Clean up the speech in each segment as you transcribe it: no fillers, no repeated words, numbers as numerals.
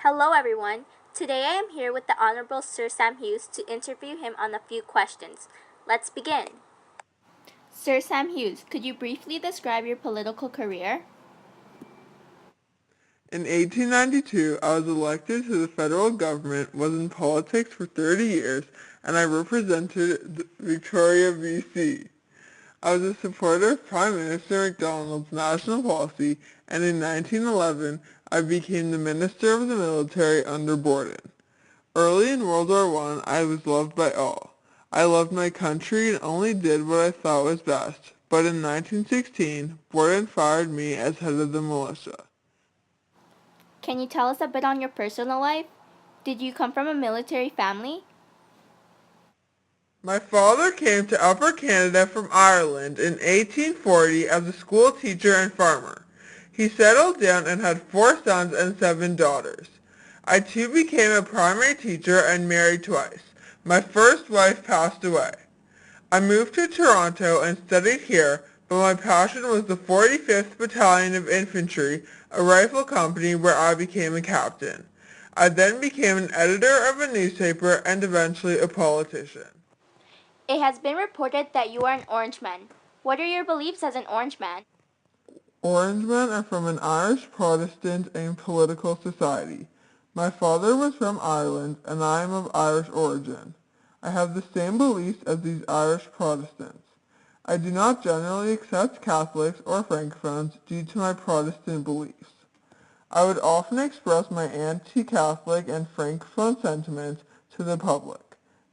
Hello everyone. Today I am here with the Honorable Sir Sam Hughes to interview him on a few questions. Let's begin. Sir Sam Hughes, could you briefly describe your political career? In 1892, I was elected to the federal government, was in politics for 30 years, and I represented Victoria, BC. I was a supporter of Prime Minister MacDonald's national policy, and in 1911, I became the Minister of the Military under Borden. Early in World War I was loved by all. I loved my country and only did what I thought was best, but in 1916, Borden fired me as head of the militia. Can you tell us a bit on your personal life? Did you come from a military family? My father came to Upper Canada from Ireland in 1840 as a school teacher and farmer. He settled down and had 4 sons and 7 daughters. I too became a primary teacher and married twice. My first wife passed away. I moved to Toronto and studied here, but my passion was the 45th Battalion of Infantry, a rifle company where I became a captain. I then became an editor of a newspaper and eventually a politician. It has been reported that you are an Orangeman. What are your beliefs as an Orangeman? Orangemen are from an Irish Protestant and political society. My father was from Ireland, and I am of Irish origin. I have the same beliefs as these Irish Protestants. I do not generally accept Catholics or Francophones due to my Protestant beliefs. I would often express my anti-Catholic and Francophone sentiments to the public.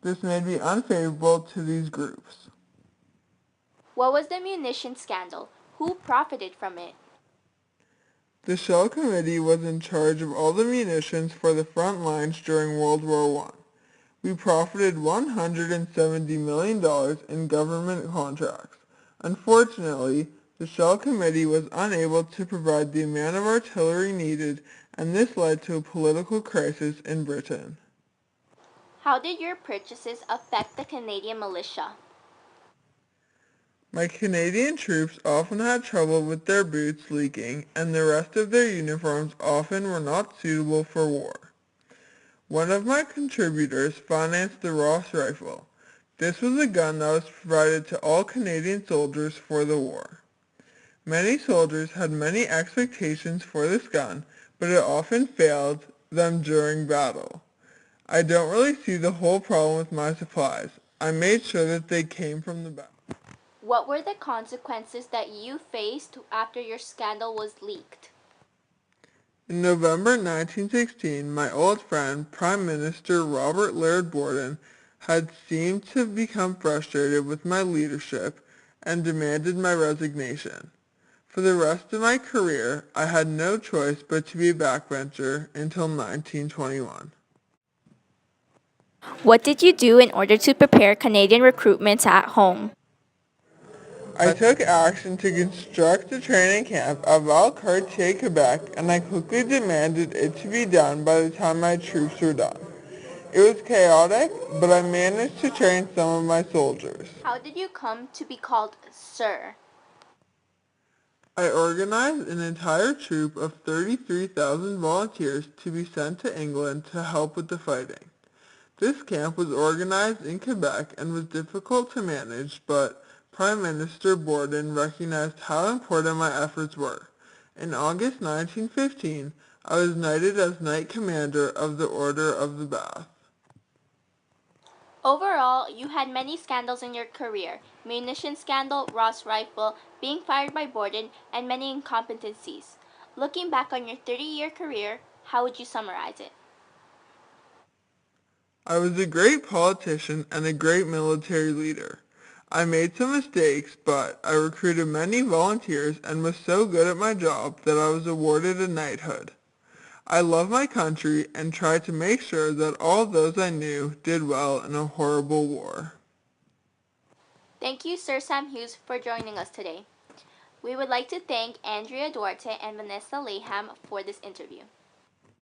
This made me unfavorable to these groups. What was the munition scandal? Who profited from it? The Shell Committee was in charge of all the munitions for the front lines during World War I. We profited $170 million in government contracts. Unfortunately, the Shell Committee was unable to provide the amount of artillery needed, and this led to a political crisis in Britain. How did your purchases affect the Canadian militia? My Canadian troops often had trouble with their boots leaking, and the rest of their uniforms often were not suitable for war. One of my contributors financed the Ross rifle. This was a gun that was provided to all Canadian soldiers for the war. Many soldiers had many expectations for this gun, but it often failed them during battle. I don't really see the whole problem with my supplies. I made sure that they came from the battle. What were the consequences that you faced after your scandal was leaked? In November 1916, my old friend, Prime Minister Robert Laird Borden, had seemed to become frustrated with my leadership and demanded my resignation. For the rest of my career, I had no choice but to be a backbencher until 1921. What did you do in order to prepare Canadian recruitments at home? I took action to construct a training camp at Valcartier, Quebec, and I quickly demanded it to be done by the time my troops were done. It was chaotic, but I managed to train some of my soldiers. How did you come to be called Sir? I organized an entire troop of 33,000 volunteers to be sent to England to help with the fighting. This camp was organized in Quebec and was difficult to manage, but Prime Minister Borden recognized how important my efforts were. In August 1915, I was knighted as Knight Commander of the Order of the Bath. Overall, you had many scandals in your career: munition scandal, Ross rifle, being fired by Borden, and many incompetencies. Looking back on your 30-year career, how would you summarize it? I was a great politician and a great military leader. I made some mistakes, but I recruited many volunteers and was so good at my job that I was awarded a knighthood. I love my country and tried to make sure that all those I knew did well in a horrible war. Thank you, Sir Sam Hughes, for joining us today. We would like to thank Andrea Duarte and Vanessa Laham for this interview.